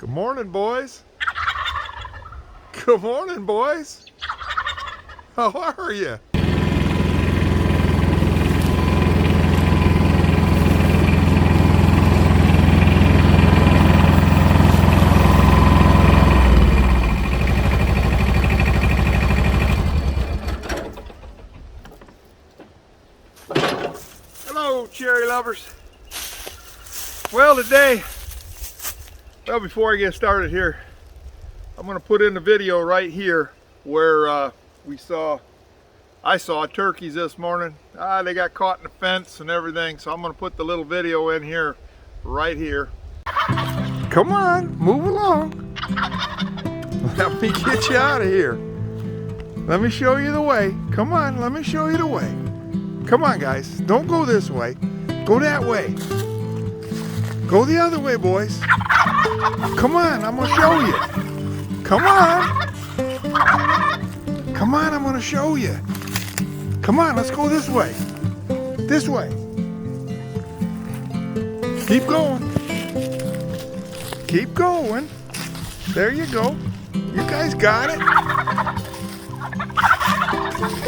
Good morning, boys. Good morning, boys. How are you? Hello, cherry lovers. Well, today, before I get started here, I'm going to put in the video right here where I saw turkeys this morning. They got caught in the fence and everything, so I'm going to put the little video in here, right here. Come on, move along. Let me get you out of here. Let me show you the way. Come on, let me show you the way. Come on, guys, don't go this way. Go that way. Go the other way, boys. Come on, I'm gonna show you. Come on. Come on, I'm gonna show you. Come on, let's go this way. This way. Keep going. Keep going. There you go. You guys got it.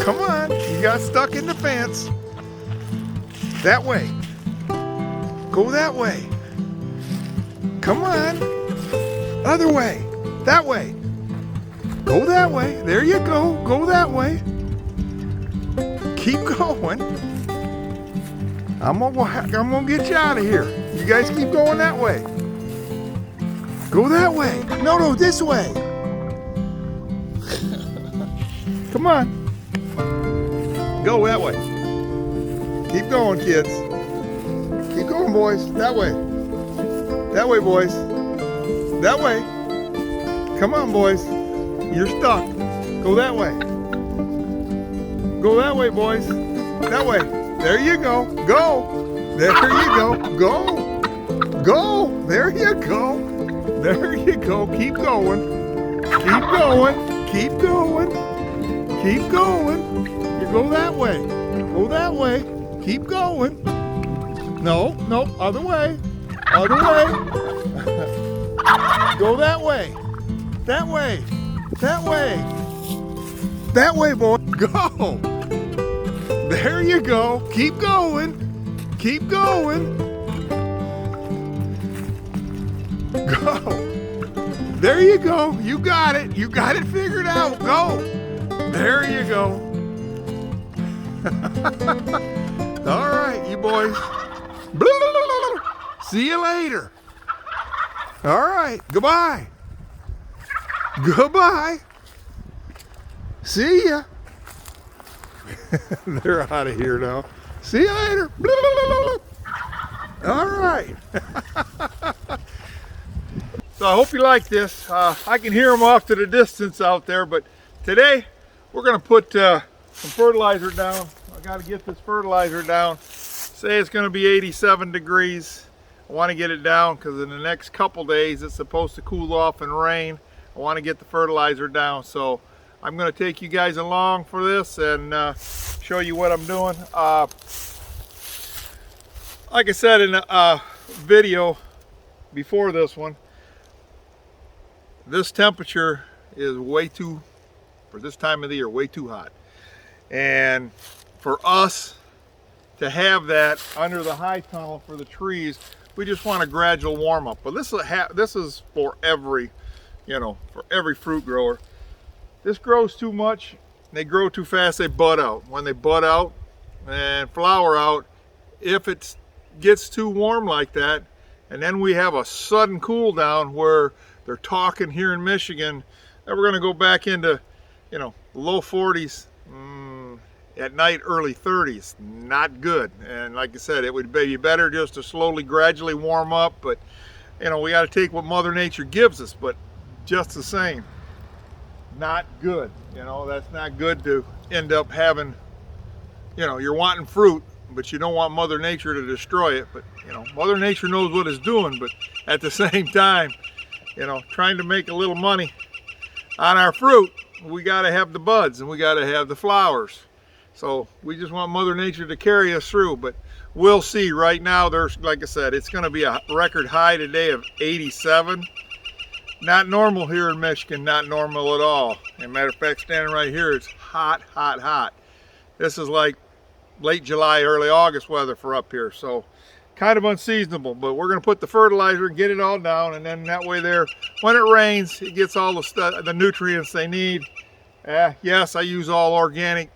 Come on, you got stuck in the fence. That way. Go that way. Come on. Other way. That way. Go that way. There you go. Go that way. Keep going. I'm gonna get you out of here. You guys keep going that way. Go that way. No, this way. Come on. Go that way. Keep going, kids. Keep going, boys. That way. That way, boys. That way. Come on, boys. You're stuck. Go that way. Go that way, boys. That way. There you go. Go. There you go. Go. Go. There you go. There you go. Keep going. Keep going. Keep going. Keep going. You go that way. Go that way. Keep going. No, other way. Other way. Go that way. That way. That way. That way, boy. Go. There you go. Keep going. Keep going. Go. There you go. You got it. You got it figured out. Go. There you go. All right, you boys. See you later. All right. Goodbye. Goodbye. See ya. They're out of here now. See you later. All right. So I hope you like this. I can hear them off to the distance out there, but today we're going to put some fertilizer down. I got to get this fertilizer down. Say it's going to be 87 degrees. I want to get it down because in the next couple days it's supposed to cool off and rain. I want to get the fertilizer down, so I'm going to take you guys along for this and show you what I'm doing. Like I said in a video before this one, this temperature is way too, for this time of the year, way too hot. And for us to have that under the high tunnel for the trees, we just want a gradual warm up. But this is for every, for every fruit grower. This grows too much, they grow too fast, they bud out. When they bud out and flower out, if it gets too warm like that, and then we have a sudden cool down where they're talking here in Michigan, then we're gonna go back into, low 40s, at night early 30s. Not good. And like I said, it would be better just to slowly, gradually warm up, but we got to take what Mother Nature gives us, but just the same, not good. That's not good to end up having, you're wanting fruit, but you don't want Mother Nature to destroy it. But Mother Nature knows what it's doing, but at the same time, trying to make a little money on our fruit, we got to have the buds and we got to have the flowers. So we just want Mother Nature to carry us through, but we'll see. Right now, there's, like I said, it's going to be a record high today of 87. not normal here in Michigan, not normal at all. As a matter of fact, standing right here, it's hot, hot, hot. This is like late July, early August weather for up here, so kind of unseasonable. But we're going to put the fertilizer and get it all down, and then that way there, when it rains, it gets all the nutrients they need. Yes, I use all organic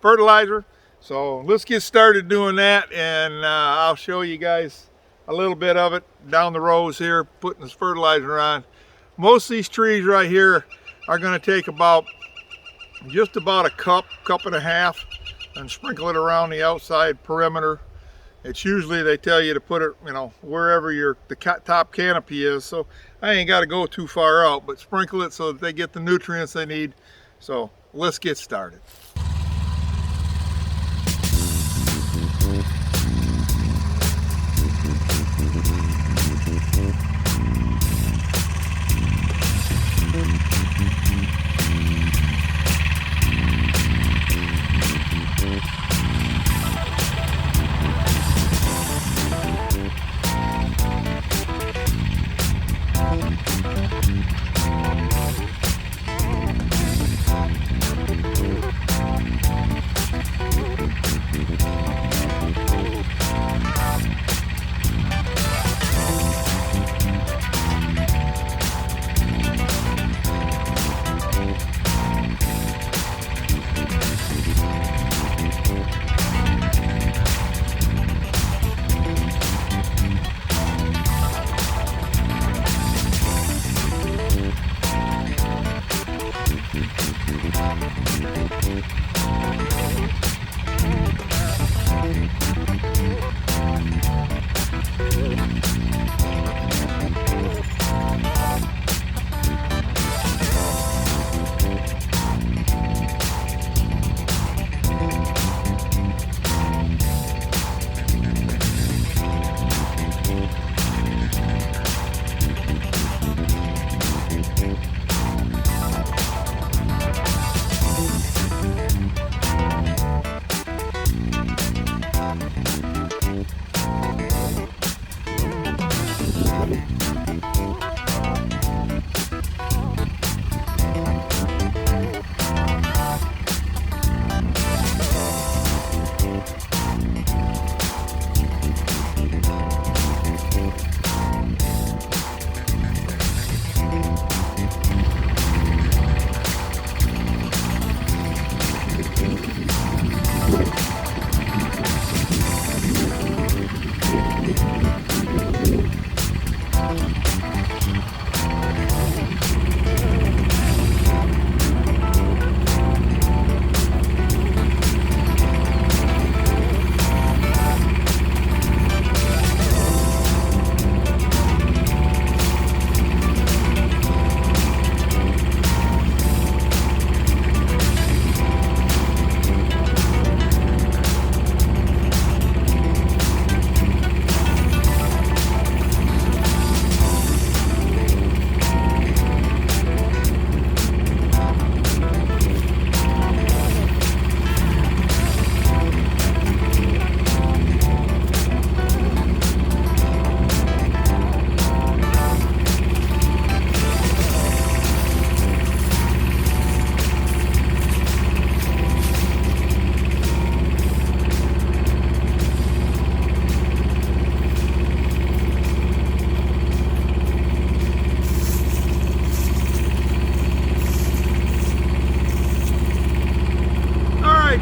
fertilizer, so let's get started doing that, and I'll show you guys a little bit of it down the rows here, putting this fertilizer on. Most of these trees right here are going to take just about a cup and a half, and sprinkle it around the outside perimeter. It's usually, they tell you to put it, you know, wherever the top canopy is, so I ain't got to go too far out, but sprinkle it so that they get the nutrients they need. So let's get started.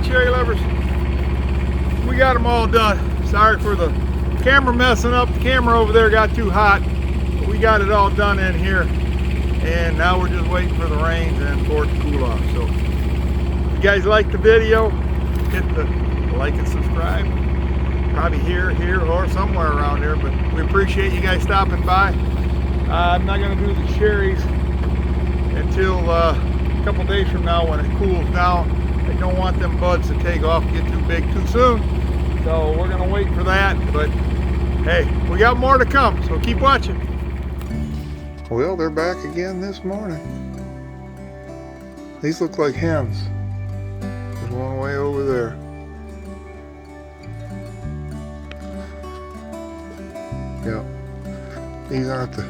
Cherry lovers, we got them all done. Sorry for the camera messing up. The camera over there got too hot, but we got it all done in here, and now we're just waiting for the rains and for it to cool off. So if you guys like the video, hit the like and subscribe. Probably here or somewhere around here, but we appreciate you guys stopping by. I'm not going to do the cherries until a couple days from now when it cools down. I don't want them buds to take off and get too big too soon, so we're going to wait for that. But hey, we got more to come, so keep watching. Well, they're back again this morning. These look like hens. There's one way over there. Yeah, these aren't the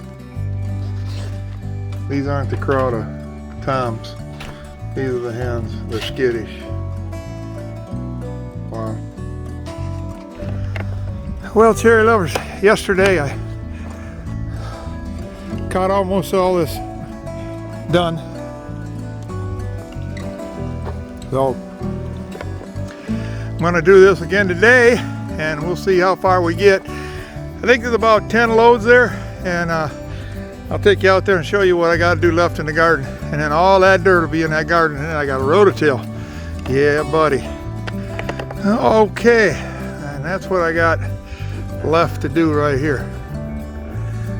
These aren't the crowd of toms. These are the hens. They're skittish. Wow. Well, cherry lovers, yesterday I caught almost all this done. So I'm gonna do this again today and we'll see how far we get. I think there's about 10 loads there, and I'll take you out there and show you what I gotta do left in the garden. And then all that dirt will be in that garden, and then I got a rototill. Yeah, buddy. Okay, and that's what I got left to do right here.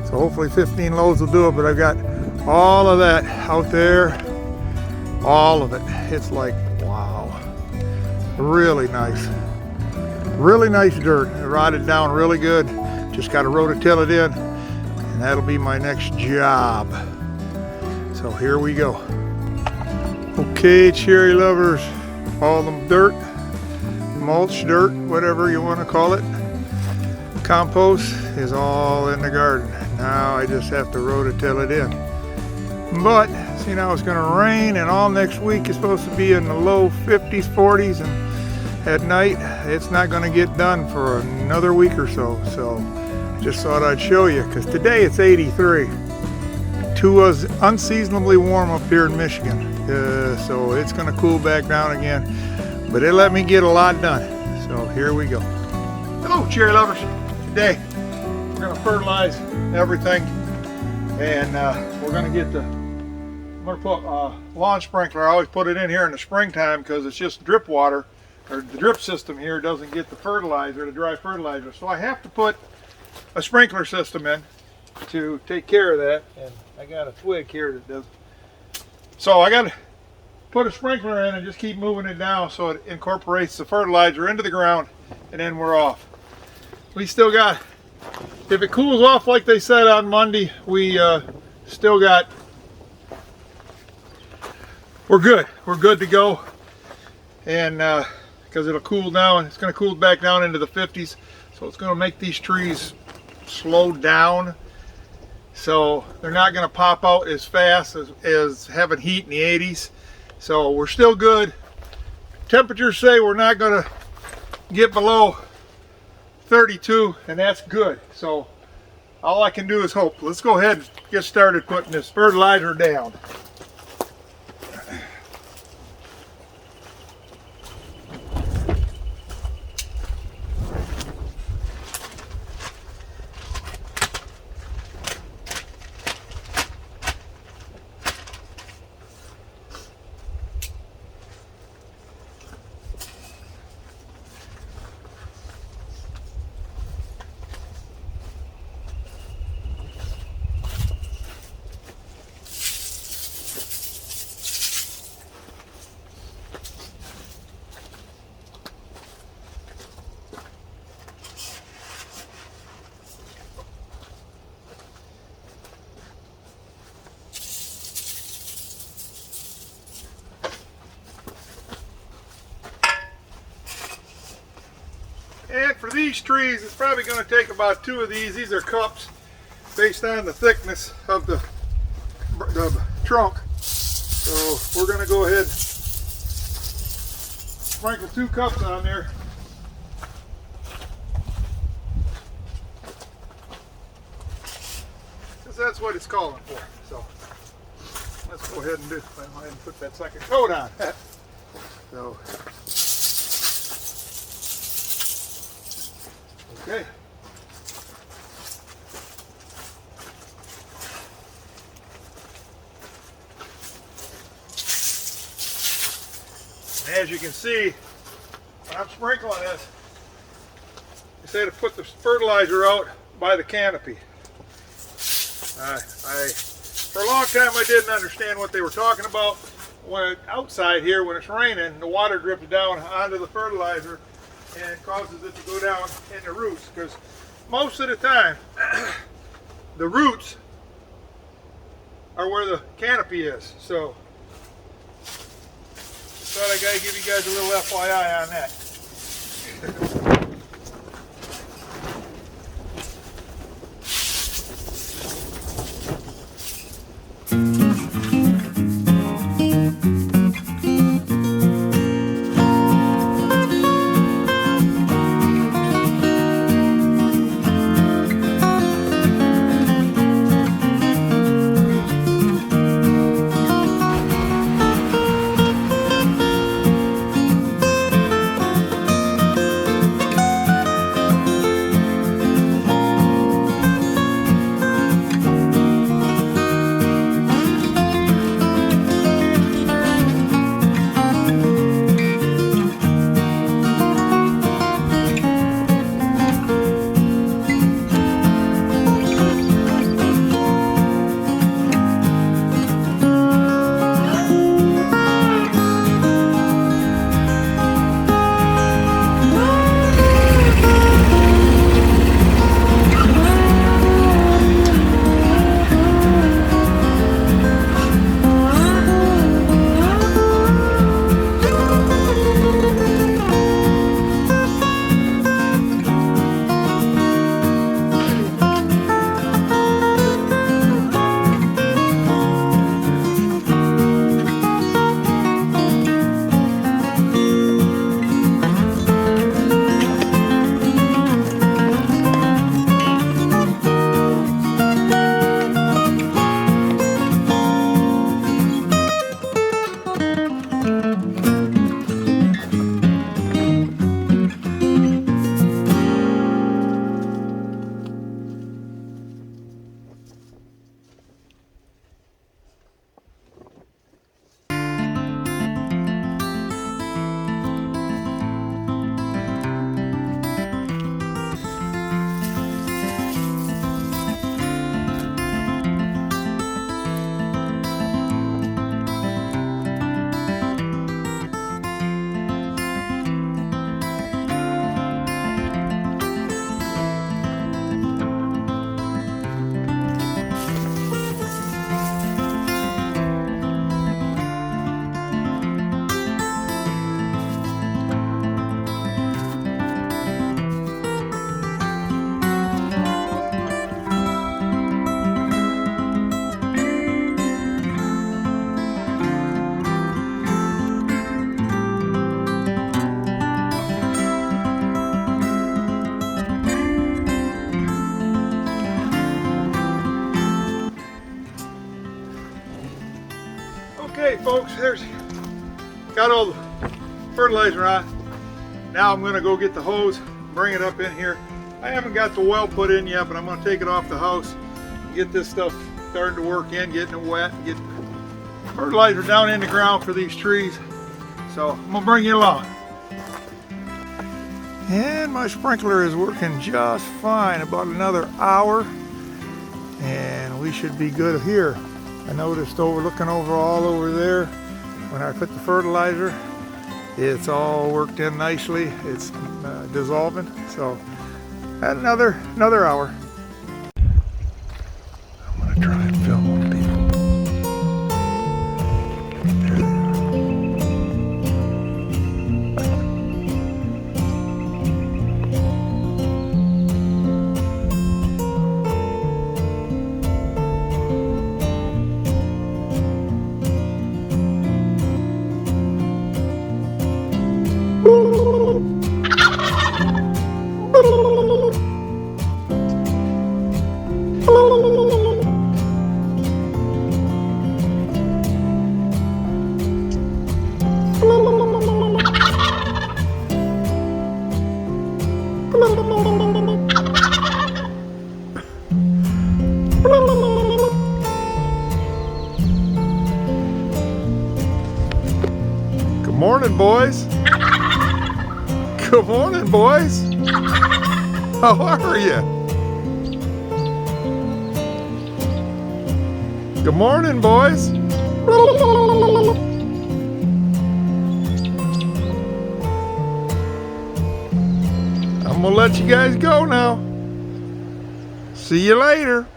So hopefully 15 loads will do it, but I've got all of that out there, all of it. It's like, wow, really nice dirt. It rotted down really good. Just got to rototill it in, and that'll be my next job. So here we go. Okay, cherry lovers, all the dirt, mulch, dirt, whatever you want to call it, compost is all in the garden. Now I just have to rototill it in. But see, now it's going to rain, and all next week is supposed to be in the low 50s, 40s, and at night it's not going to get done for another week or so. So just thought I'd show you, because today it's 83. Too unseasonably warm up here in Michigan, so it's going to cool back down again, but it let me get a lot done. So here we go. Hello, cherry lovers. Today we're going to fertilize everything, and we're going to get I'm going to put lawn sprinkler. I always put it in here in the springtime because it's just drip water, or the drip system here doesn't get the fertilizer, the dry fertilizer. So I have to put a sprinkler system in to take care of that, and I got a twig here that does. So I got to put a sprinkler in and just keep moving it down so it incorporates the fertilizer into the ground, and then we're off. We still got, if it cools off like they said on Monday, we still got, we're good to go, and because it'll cool down, it's going to cool back down into the 50s, so it's going to make these trees slow down, so they're not going to pop out as fast as having heat in the 80s. So we're still good. Temperatures say we're not going to get below 32, and that's good. So all I can do is hope. Let's go ahead and get started putting this fertilizer down. And for these trees, it's probably going to take about 2 of these. These are cups based on the thickness of the trunk. So we're going to go ahead and sprinkle 2 cups on there. Because that's what it's calling for. So let's go ahead and put that second coat on. So. Okay. And as you can see, when I'm sprinkling this, they say to put the fertilizer out by the canopy. For a long time I didn't understand what they were talking about. When outside here, when it's raining, the water drips down onto the fertilizer and causes it to go down in the roots, because most of the time the roots are where the canopy is. So thought I gotta give you guys a little FYI on that. Okay, folks, got all the fertilizer on. Now I'm gonna go get the hose, bring it up in here. I haven't got the well put in yet, but I'm gonna take it off the house, get this stuff starting to work in, getting it wet, and get fertilizer down in the ground for these trees. So I'm gonna bring you along. And my sprinkler is working just fine. About another hour and we should be good here. I noticed looking over all over there when I put the fertilizer, it's all worked in nicely. It's dissolving. So another hour. I'm gonna try and film people. Good morning, boys. Good morning, boys. How are you? Good morning, boys. I'm gonna let you guys go now. See you later.